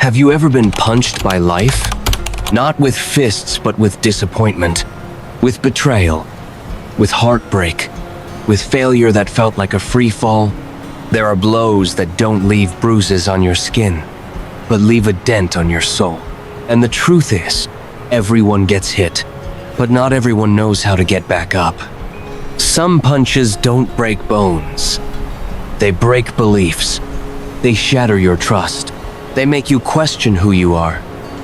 Have you ever been punched by life? Not with fists, but with disappointment, with betrayal, with heartbreak, with failure that felt like a free fall. There are blows that don't leave bruises on your skin, but leave a dent on your soul. And the truth is, everyone gets hit, but not everyone knows how to get back up. Some punches don't break bones. They break beliefs. They shatter your trust. They make you question who you are,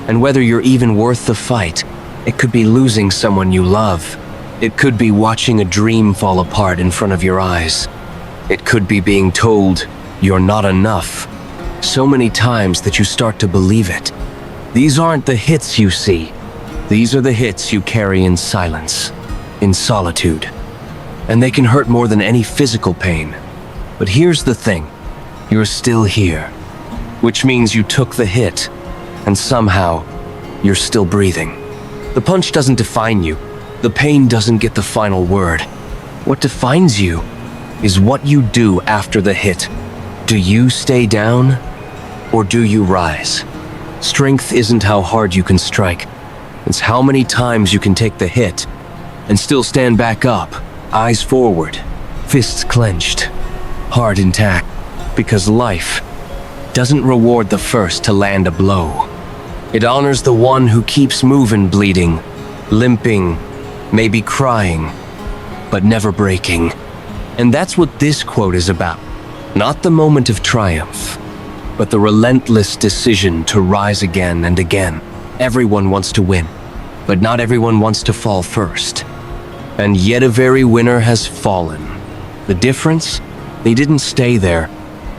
and whether you're even worth the fight. It could be losing someone you love. It could be watching a dream fall apart in front of your eyes. It could be being told you're not enough so many times that you start to believe it. These aren't the hits you see. These are the hits you carry in silence, in solitude. And they can hurt more than any physical pain. But here's the thing, you're still here, which means you took the hit, and somehow you're still breathing. The punch doesn't define you. The pain doesn't get the final word. What defines you is what you do after the hit. Do you stay down, or do you rise? Strength isn't how hard you can strike. It's how many times you can take the hit and still stand back up, eyes forward, fists clenched, heart intact. Because life doesn't reward the first to land a blow. It honors the one who keeps moving, bleeding, limping, maybe crying, but never breaking. And that's what this quote is about. Not the moment of triumph, but the relentless decision to rise again and again. Everyone wants to win, but not everyone wants to fall first. And yet a very winner has fallen. The difference? They didn't stay there.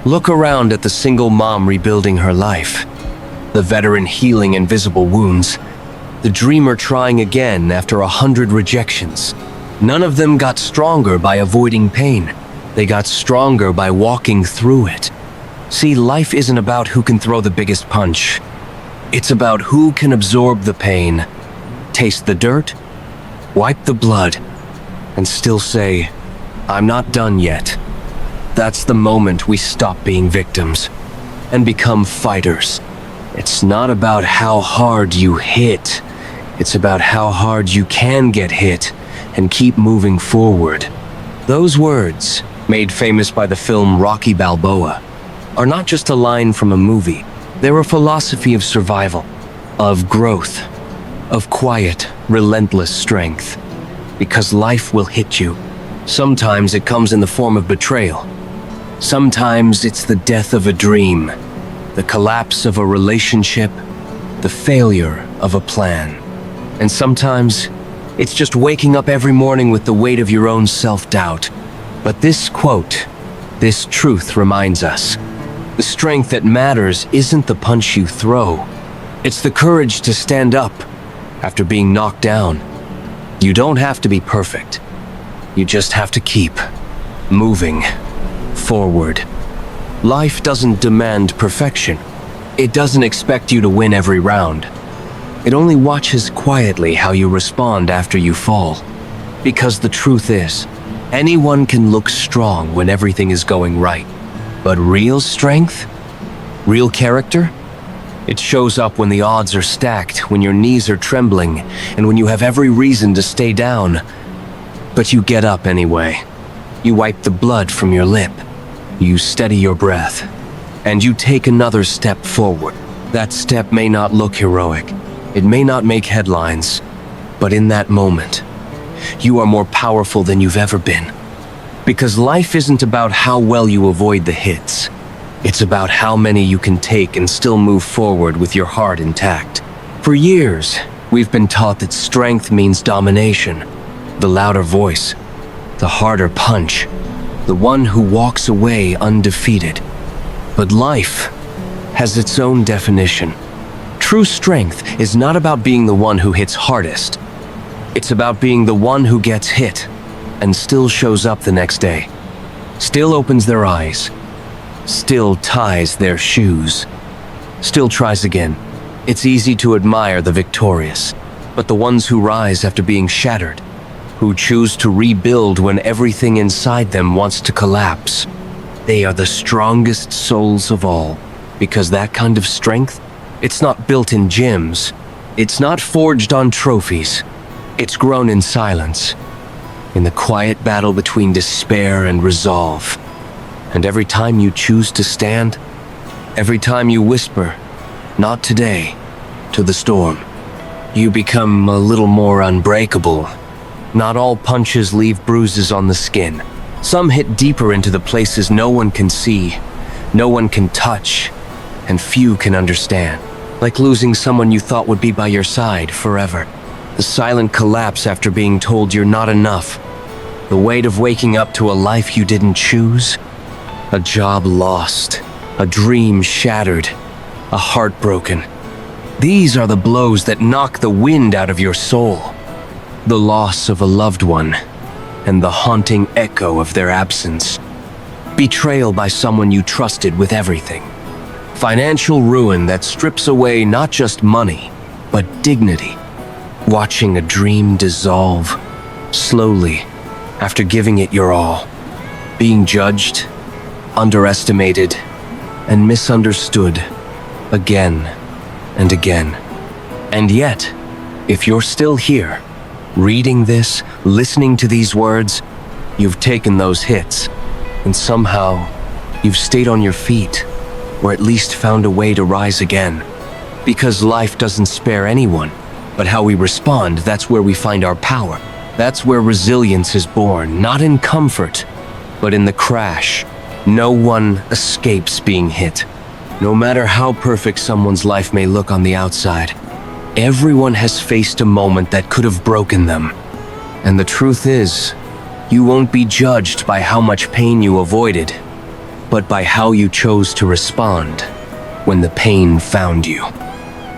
Look around at the single mom rebuilding her life, the veteran healing invisible wounds, the dreamer trying again after 100 rejections. None of them got stronger by avoiding pain. They got stronger by walking through it. See, life isn't about who can throw the biggest punch. It's about who can absorb the pain, taste the dirt, wipe the blood, and still say, "I'm not done yet." That's the moment we stop being victims and become fighters. It's not about how hard you hit. It's about how hard you can get hit and keep moving forward. Those words, made famous by the film Rocky Balboa, are not just a line from a movie. They're a philosophy of survival, of growth, of quiet, relentless strength. Because life will hit you. Sometimes it comes in the form of betrayal. Sometimes it's the death of a dream, the collapse of a relationship, the failure of a plan. And sometimes it's just waking up every morning with the weight of your own self-doubt. But this quote, this truth reminds us, the strength that matters isn't the punch you throw. It's the courage to stand up after being knocked down. You don't have to be perfect. You just have to keep moving forward. Life doesn't demand perfection. It doesn't expect you to win every round. It only watches quietly how you respond after you fall. Because the truth is, anyone can look strong when everything is going right. But real strength? Real character? It shows up when the odds are stacked, when your knees are trembling, and when you have every reason to stay down. But you get up anyway. You wipe the blood from your lip. You steady your breath. And you take another step forward. That step may not look heroic. It may not make headlines. But in that moment, you are more powerful than you've ever been. Because life isn't about how well you avoid the hits. It's about how many you can take and still move forward with your heart intact. For years, we've been taught that strength means domination. The louder voice, the harder punch, the one who walks away undefeated. But life has its own definition. True strength is not about being the one who hits hardest. It's about being the one who gets hit and still shows up the next day, still opens their eyes, still ties their shoes, still tries again. It's easy to admire the victorious, but the ones who rise after being shattered, who choose to rebuild when everything inside them wants to collapse, they are the strongest souls of all, because that kind of strength It's not built in gyms. It's not forged on trophies. It's grown in silence, in the quiet battle between despair and resolve. And every time you choose to stand, every time you whisper, "Not today," to the storm, you become a little more unbreakable. Not all punches leave bruises on the skin. Some hit deeper into the places no one can see, no one can touch, and few can understand. Like losing someone you thought would be by your side forever. The silent collapse after being told you're not enough. The weight of waking up to a life you didn't choose. A job lost. A dream shattered. A heart broken. These are the blows that knock the wind out of your soul. The loss of a loved one, and the haunting echo of their absence. Betrayal by someone you trusted with everything. Financial ruin that strips away not just money, but dignity. Watching a dream dissolve, slowly, after giving it your all. Being judged, underestimated, and misunderstood, again and again. And yet, if you're still here, reading this, listening to these words, you've taken those hits, and somehow, you've stayed on your feet, or at least found a way to rise again. Because life doesn't spare anyone, but how we respond, that's where we find our power. That's where resilience is born, not in comfort, but in the crash. No one escapes being hit. No matter how perfect someone's life may look on the outside, everyone has faced a moment that could have broken them. And the truth is, you won't be judged by how much pain you avoided, but by how you chose to respond when the pain found you.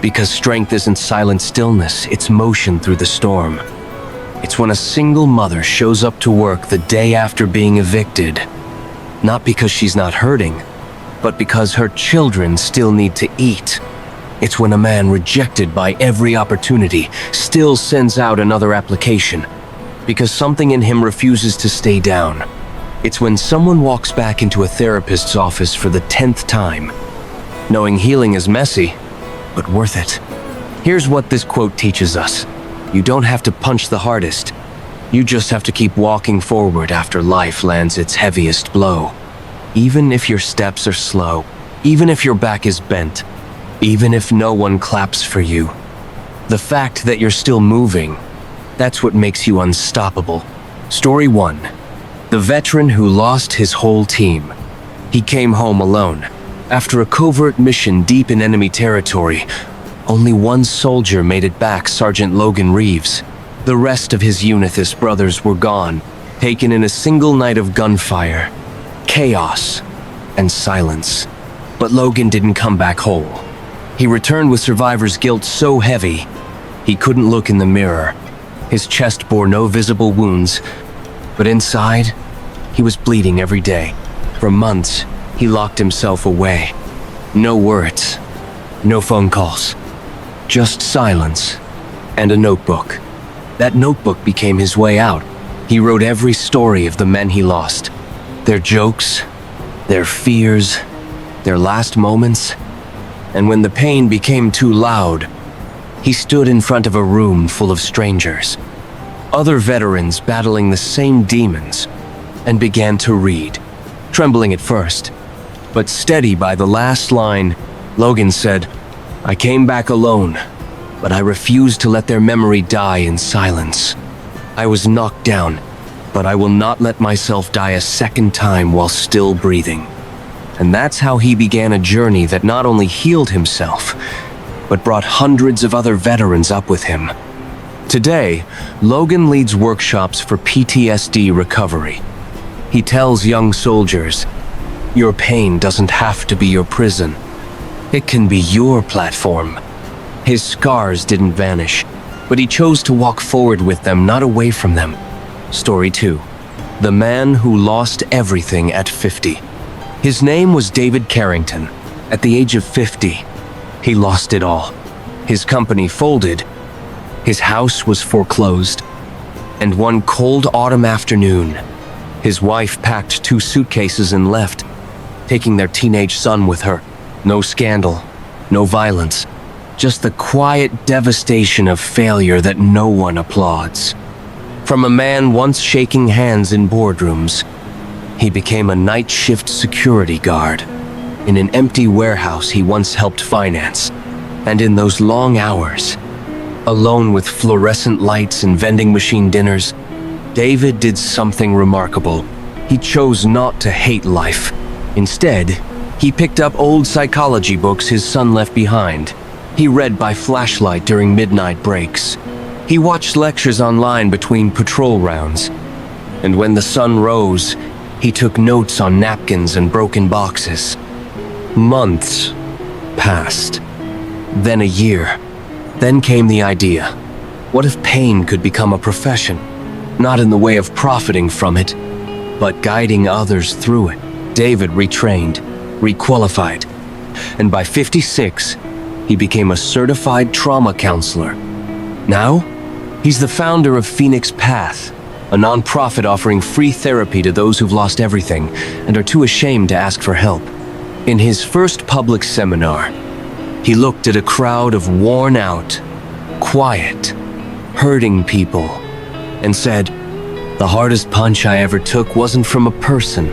Because strength isn't silent stillness, it's motion through the storm. It's when a single mother shows up to work the day after being evicted, not because she's not hurting, but because her children still need to eat. It's when a man rejected by every opportunity still sends out another application, because something in him refuses to stay down. It's when someone walks back into a therapist's office for the 10th time, knowing healing is messy, but worth it. Here's what this quote teaches us. You don't have to punch the hardest. You just have to keep walking forward after life lands its heaviest blow. Even if your steps are slow, even if your back is bent, even if no one claps for you. The fact that you're still moving, that's what makes you unstoppable. Story 1. The veteran who lost his whole team. He came home alone. After a covert mission deep in enemy territory, only one soldier made it back, Sergeant Logan Reeves. The rest of his Unithist brothers were gone, taken in a single night of gunfire, chaos, and silence. But Logan didn't come back whole. He returned with survivor's guilt so heavy, he couldn't look in the mirror. His chest bore no visible wounds, but inside, he was bleeding every day. For months, he locked himself away. No words, no phone calls, just silence and a notebook. That notebook became his way out. He wrote every story of the men he lost, their jokes, their fears, their last moments. And when the pain became too loud, he stood in front of a room full of strangers, other veterans battling the same demons, and began to read, trembling at first, but steady by the last line. Logan said, "I came back alone, but I refused to let their memory die in silence. I was knocked down, but I will not let myself die a second time while still breathing." And that's how he began a journey that not only healed himself, but brought hundreds of other veterans up with him. Today, Logan leads workshops for PTSD recovery. He tells young soldiers, your pain doesn't have to be your prison. It can be your platform. His scars didn't vanish, but he chose to walk forward with them, not away from them. Story 2. The man who lost everything at 50. His name was David Carrington. At the age of 50, he lost it all. His company folded, his house was foreclosed, and one cold autumn afternoon, his wife packed 2 suitcases and left, taking their teenage son with her. No scandal, No violence, just the quiet devastation of failure that no one applauds. From a man once shaking hands in boardrooms, he became a night shift security guard in an empty warehouse he once helped finance. And in those long hours, alone with fluorescent lights and vending machine dinners, David did something remarkable. He chose not to hate life. Instead, he picked up old psychology books his son left behind. He read by flashlight during midnight breaks. He watched lectures online between patrol rounds. And when the sun rose, he took notes on napkins and broken boxes. Months passed. Then a year. Then came the idea. What if pain could become a profession? Not in the way of profiting from it, but guiding others through it. David retrained, requalified, and by 56, he became a certified trauma counselor. Now, he's the founder of Phoenix Path, a nonprofit offering free therapy to those who've lost everything and are too ashamed to ask for help. In his first public seminar, he looked at a crowd of worn-out, quiet, hurting people and said, "The hardest punch I ever took wasn't from a person.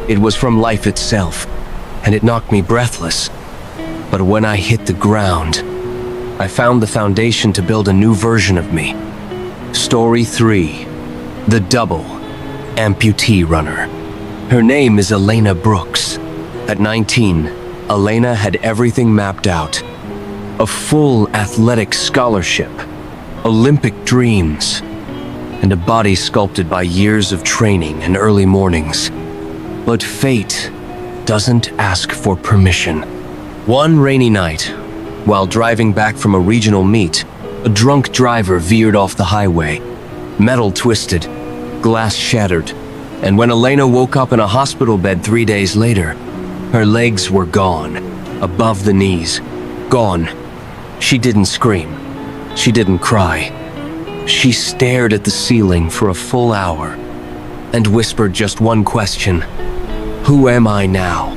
It was from life itself, and it knocked me breathless. But when I hit the ground, I found the foundation to build a new version of me." Story 3. The double-amputee runner. Her name is Elena Brooks. At 19, Elena had everything mapped out. A full athletic scholarship, Olympic dreams, and a body sculpted by years of training and early mornings. But fate doesn't ask for permission. One rainy night, while driving back from a regional meet, a drunk driver veered off the highway. Metal twisted, glass shattered, and when Elena woke up in a hospital bed 3 days later, her legs were gone, above the knees, gone. She didn't scream. She didn't cry. She stared at the ceiling for a full hour and whispered just one question: "Who am I now?"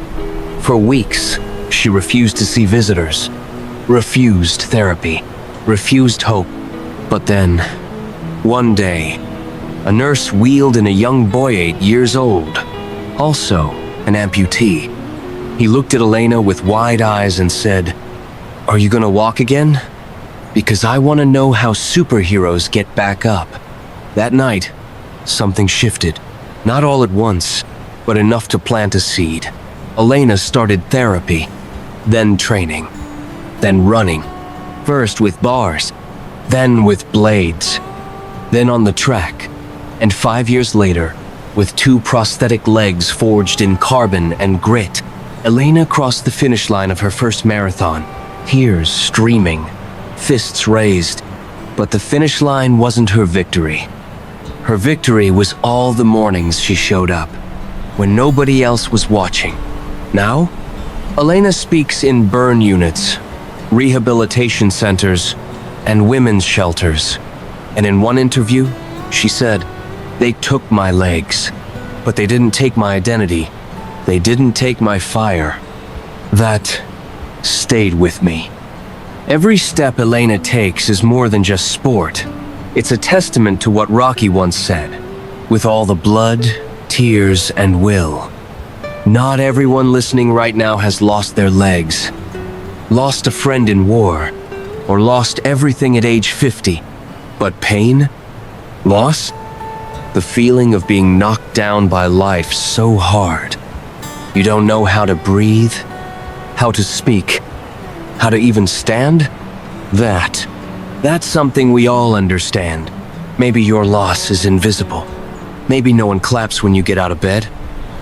For weeks, she refused to see visitors, refused therapy, refused hope. But then, one day, a nurse wheeled in a young boy 8 years old, also an amputee. He looked at Elena with wide eyes and said, "Are you gonna walk again? Because I want to know how superheroes get back up." That night, something shifted. Not all at once, but enough to plant a seed. Elena started therapy, then training, then running. First with bars, then with blades, then on the track. And 5 years later, with 2 prosthetic legs forged in carbon and grit, Elena crossed the finish line of her first marathon, tears streaming, fists raised. But the finish line wasn't her victory. Her victory was all the mornings she showed up, when nobody else was watching. Now, Elena speaks in burn units, rehabilitation centers, and women's shelters. And in one interview, she said, "They took my legs, but they didn't take my identity. They didn't take my fire." That stayed with me. Every step Elena takes is more than just sport. It's a testament to what Rocky once said, "With all the blood, tears, and will." Not everyone listening right now has lost their legs, lost a friend in war, or lost everything at age 50. But pain? Loss? The feeling of being knocked down by life so hard. You don't know how to breathe, how to speak, how to even stand? That's something we all understand. Maybe your loss is invisible. Maybe no one claps when you get out of bed.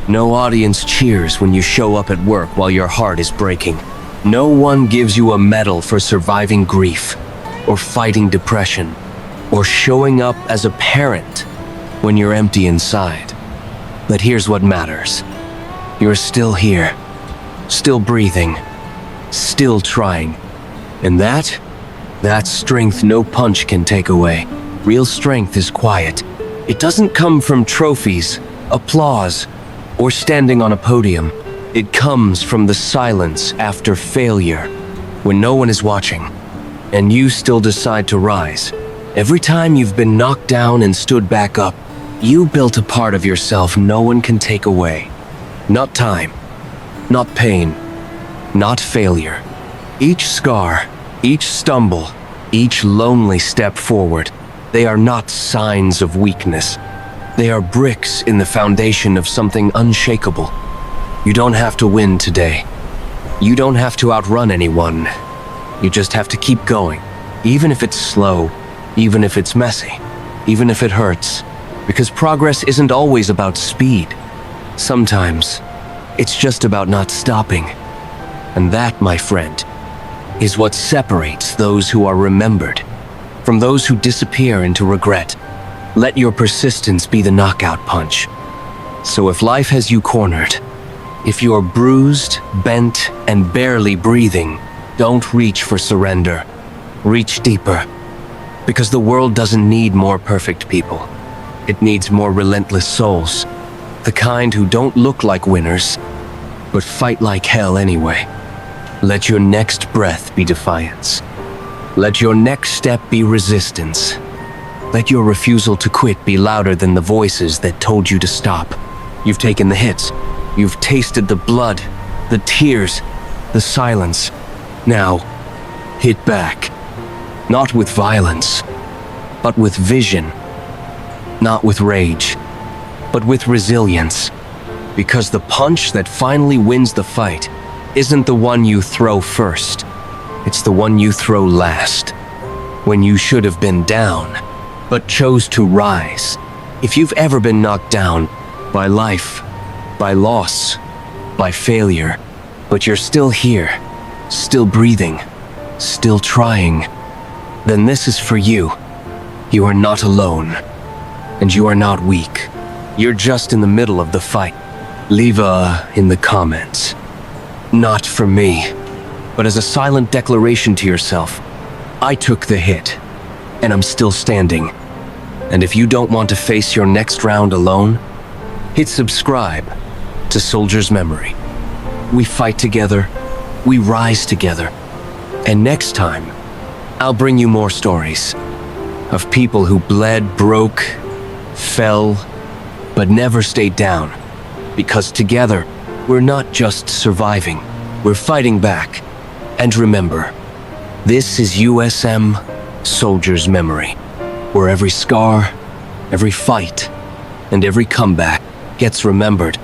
No audience cheers when you show up at work while your heart is breaking. No one gives you a medal for surviving grief, or fighting depression, or showing up as a parent when you're empty inside. But here's what matters. You're still here, still breathing, still trying. And that's strength no punch can take away. Real strength is quiet. It doesn't come from trophies, applause, or standing on a podium. It comes from the silence after failure, when no one is watching, and you still decide to rise. Every time you've been knocked down and stood back up, you built a part of yourself no one can take away. Not time, not pain, not failure. Each scar, each stumble, each lonely step forward, they are not signs of weakness. They are bricks in the foundation of something unshakable. You don't have to win today. You don't have to outrun anyone. You just have to keep going, even if it's slow, even if it's messy, even if it hurts. Because progress isn't always about speed. Sometimes, it's just about not stopping. And that, my friend, is what separates those who are remembered from those who disappear into regret. Let your persistence be the knockout punch. So if life has you cornered, if you're bruised, bent, and barely breathing, don't reach for surrender. Reach deeper. Because the world doesn't need more perfect people. It needs more relentless souls. The kind who don't look like winners, but fight like hell anyway. Let your next breath be defiance. Let your next step be resistance. Let your refusal to quit be louder than the voices that told you to stop. You've taken the hits. You've tasted the blood, the tears, the silence. Now, hit back. Not with violence, but with vision. Not with rage, but with resilience. Because the punch that finally wins the fight isn't the one you throw first. It's the one you throw last. When you should have been down, but chose to rise. If you've ever been knocked down by life, by loss, by failure, but you're still here, still breathing, still trying, then this is for you. You are not alone, and you are not weak. You're just in the middle of the fight. Leave in the comments. Not for me, but as a silent declaration to yourself. I took the hit, and I'm still standing. And if you don't want to face your next round alone, hit subscribe to Soldier's Memory. We fight together, we rise together, and next time, I'll bring you more stories of people who bled, broke, fell, but never stayed down. Because together, we're not just surviving, we're fighting back. And remember, this is USM Soldier's Memory, where every scar, every fight, and every comeback gets remembered